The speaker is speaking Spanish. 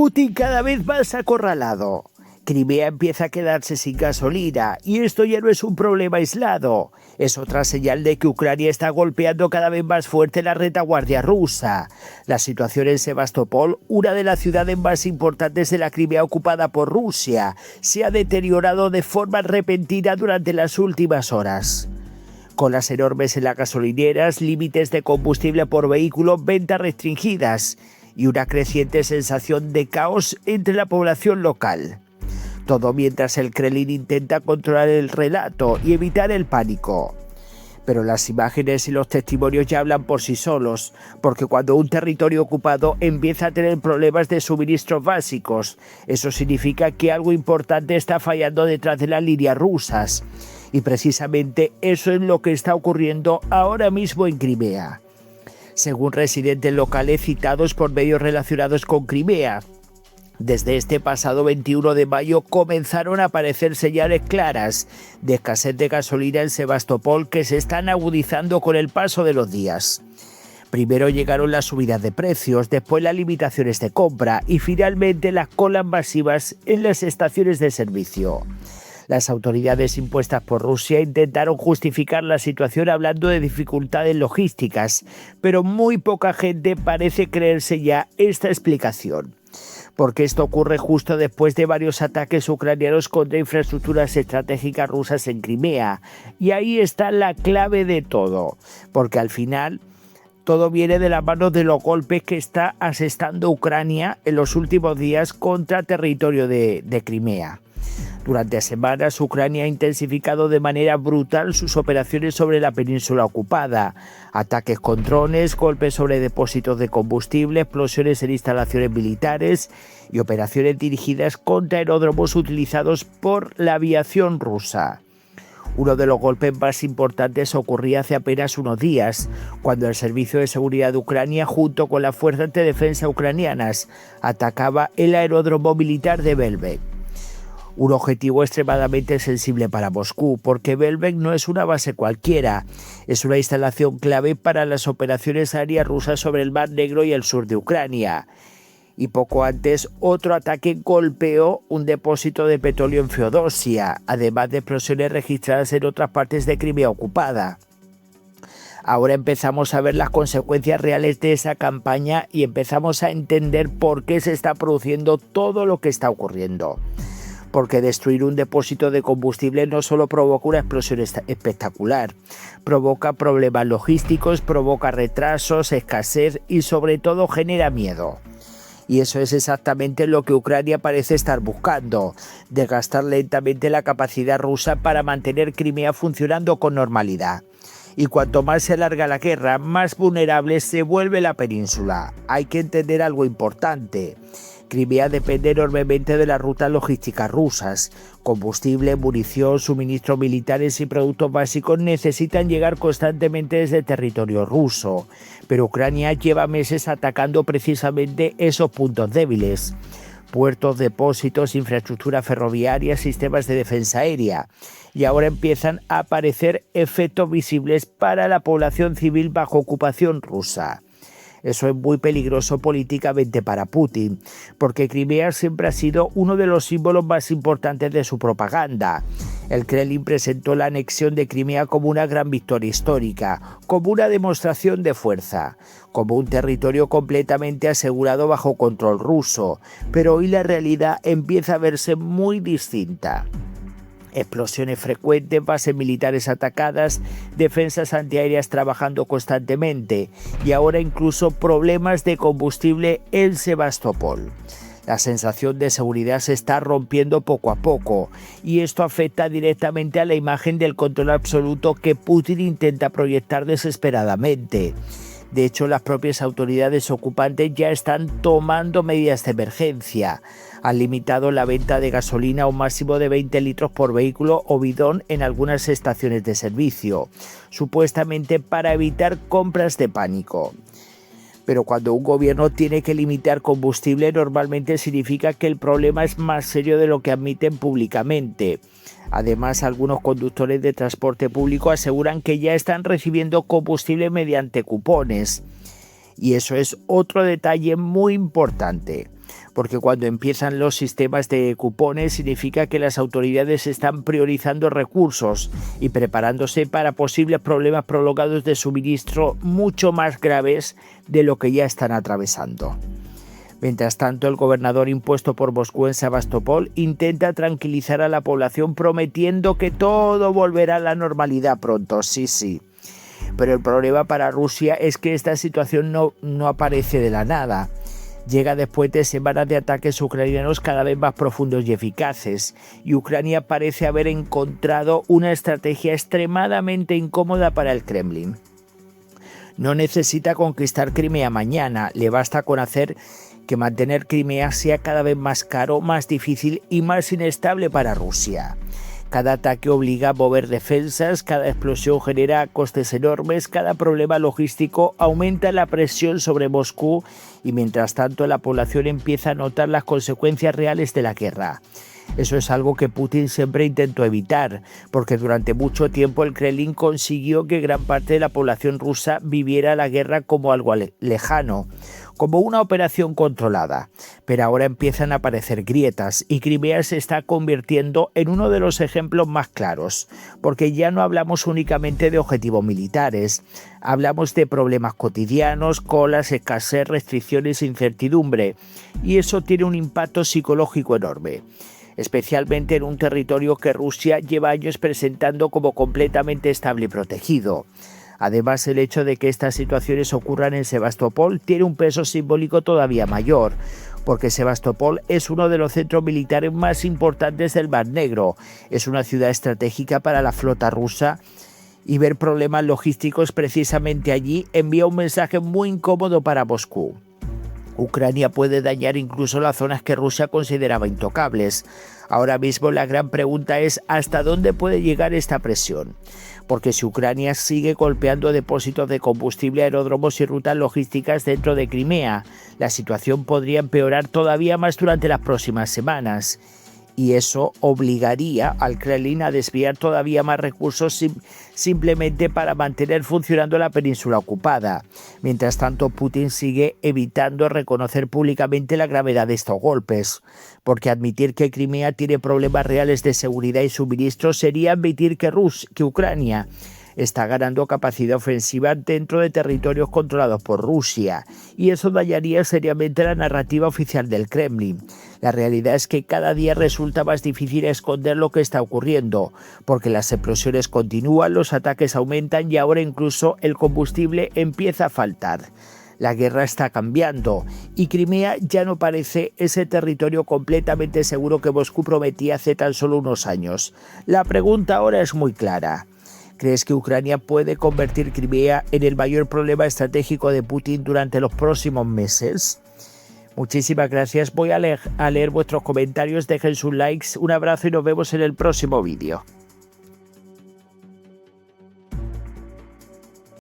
Putin cada vez más acorralado. Crimea empieza a quedarse sin gasolina y esto ya no es un problema aislado. Es otra señal de que Ucrania está golpeando cada vez más fuerte la retaguardia rusa. La situación en Sebastopol, una de las ciudades más importantes de la Crimea ocupada por Rusia, se ha deteriorado de forma repentina durante las últimas horas. Colas enormes en las gasolineras, límites de combustible por vehículo, ventas restringidas y una creciente sensación de caos entre la población local. Todo mientras el Kremlin intenta controlar el relato y evitar el pánico. Pero las imágenes y los testimonios ya hablan por sí solos, porque cuando un territorio ocupado empieza a tener problemas de suministros básicos, eso significa que algo importante está fallando detrás de las líneas rusas. Y precisamente eso es lo que está ocurriendo ahora mismo en Crimea. Según residentes locales citados por medios relacionados con Crimea, desde este pasado 21 de mayo comenzaron a aparecer señales claras de escasez de gasolina en Sebastopol que se están agudizando con el paso de los días. Primero llegaron las subidas de precios, después las limitaciones de compra y finalmente las colas masivas en las estaciones de servicio. Las autoridades impuestas por Rusia intentaron justificar la situación hablando de dificultades logísticas, pero muy poca gente parece creerse ya esta explicación. Porque esto ocurre justo después de varios ataques ucranianos contra infraestructuras estratégicas rusas en Crimea. Y ahí está la clave de todo, porque al final todo viene de la mano de los golpes que está asestando Ucrania en los últimos días contra territorio de Crimea. Durante semanas, Ucrania ha intensificado de manera brutal sus operaciones sobre la península ocupada. Ataques con drones, golpes sobre depósitos de combustible, explosiones en instalaciones militares y operaciones dirigidas contra aeródromos utilizados por la aviación rusa. Uno de los golpes más importantes ocurría hace apenas unos días, cuando el Servicio de Seguridad de Ucrania, junto con las fuerzas de defensa ucranianas, atacaba el aeródromo militar de Belbek. Un objetivo extremadamente sensible para Moscú, porque Belbek no es una base cualquiera, es una instalación clave para las operaciones aéreas rusas sobre el Mar Negro y el sur de Ucrania. Y poco antes, otro ataque golpeó un depósito de petróleo en Feodosia, además de explosiones registradas en otras partes de Crimea ocupada. Ahora empezamos a ver las consecuencias reales de esa campaña y empezamos a entender por qué se está produciendo todo lo que está ocurriendo. Porque destruir un depósito de combustible no solo provoca una explosión espectacular, provoca problemas logísticos, provoca retrasos, escasez y sobre todo genera miedo. Y eso es exactamente lo que Ucrania parece estar buscando, desgastar lentamente la capacidad rusa para mantener Crimea funcionando con normalidad. Y cuanto más se alarga la guerra, más vulnerable se vuelve la península. Hay que entender algo importante. Crimea depende enormemente de las rutas logísticas rusas. Combustible, munición, suministros militares y productos básicos necesitan llegar constantemente desde territorio ruso. Pero Ucrania lleva meses atacando precisamente esos puntos débiles. Puertos, depósitos, infraestructura ferroviaria, sistemas de defensa aérea. Y ahora empiezan a aparecer efectos visibles para la población civil bajo ocupación rusa. Eso es muy peligroso políticamente para Putin, porque Crimea siempre ha sido uno de los símbolos más importantes de su propaganda. El Kremlin presentó la anexión de Crimea como una gran victoria histórica, como una demostración de fuerza, como un territorio completamente asegurado bajo control ruso, pero hoy la realidad empieza a verse muy distinta. Explosiones frecuentes, bases militares atacadas, defensas antiaéreas trabajando constantemente y ahora incluso problemas de combustible en Sebastopol. La sensación de seguridad se está rompiendo poco a poco y esto afecta directamente a la imagen del control absoluto que Putin intenta proyectar desesperadamente. De hecho, las propias autoridades ocupantes ya están tomando medidas de emergencia. Han limitado la venta de gasolina a un máximo de 20 litros por vehículo o bidón en algunas estaciones de servicio, supuestamente para evitar compras de pánico. Pero cuando un gobierno tiene que limitar combustible, normalmente significa que el problema es más serio de lo que admiten públicamente. Además, algunos conductores de transporte público aseguran que ya están recibiendo combustible mediante cupones. Y eso es otro detalle muy importante. porque cuando empiezan los sistemas de cupones significa que las autoridades están priorizando recursos y preparándose para posibles problemas prolongados de suministro mucho más graves de lo que ya están atravesando. Mientras tanto, el gobernador impuesto por Moscú en Sebastopol intenta tranquilizar a la población prometiendo que todo volverá a la normalidad pronto, sí. Pero el problema para Rusia es que esta situación no aparece de la nada. Llega después de semanas de ataques ucranianos cada vez más profundos y eficaces, y Ucrania parece haber encontrado una estrategia extremadamente incómoda para el Kremlin. No necesita conquistar Crimea mañana, le basta con hacer que mantener Crimea sea cada vez más caro, más difícil y más inestable para Rusia. Cada ataque obliga a mover defensas, cada explosión genera costes enormes, cada problema logístico aumenta la presión sobre Moscú y mientras tanto la población empieza a notar las consecuencias reales de la guerra. Eso es algo que Putin siempre intentó evitar, porque durante mucho tiempo el Kremlin consiguió que gran parte de la población rusa viviera la guerra como algo lejano, como una operación controlada. Pero ahora empiezan a aparecer grietas y Crimea se está convirtiendo en uno de los ejemplos más claros, porque ya no hablamos únicamente de objetivos militares, hablamos de problemas cotidianos, colas, escasez, restricciones e incertidumbre, y eso tiene un impacto psicológico enorme, especialmente en un territorio que Rusia lleva años presentando como completamente estable y protegido. Además, el hecho de que estas situaciones ocurran en Sebastopol tiene un peso simbólico todavía mayor, porque Sebastopol es uno de los centros militares más importantes del Mar Negro, es una ciudad estratégica para la flota rusa, y ver problemas logísticos precisamente allí envía un mensaje muy incómodo para Moscú. Ucrania puede dañar incluso las zonas que Rusia consideraba intocables. Ahora mismo la gran pregunta es ¿hasta dónde puede llegar esta presión? Porque si Ucrania sigue golpeando depósitos de combustible, aeródromos y rutas logísticas dentro de Crimea, la situación podría empeorar todavía más durante las próximas semanas. Y eso obligaría al Kremlin a desviar todavía más recursos simplemente para mantener funcionando la península ocupada. Mientras tanto, Putin sigue evitando reconocer públicamente la gravedad de estos golpes, porque admitir que Crimea tiene problemas reales de seguridad y suministro sería admitir que Ucrania está ganando capacidad ofensiva dentro de territorios controlados por Rusia, y eso dañaría seriamente la narrativa oficial del Kremlin. La realidad es que cada día resulta más difícil esconder lo que está ocurriendo, porque las explosiones continúan, los ataques aumentan y ahora incluso el combustible empieza a faltar. La guerra está cambiando y Crimea ya no parece ese territorio completamente seguro que Moscú prometía hace tan solo unos años. La pregunta ahora es muy clara. ¿Crees que Ucrania puede convertir Crimea en el mayor problema estratégico de Putin durante los próximos meses? Muchísimas gracias. Voy a leer vuestros comentarios, dejen sus likes, un abrazo y nos vemos en el próximo vídeo.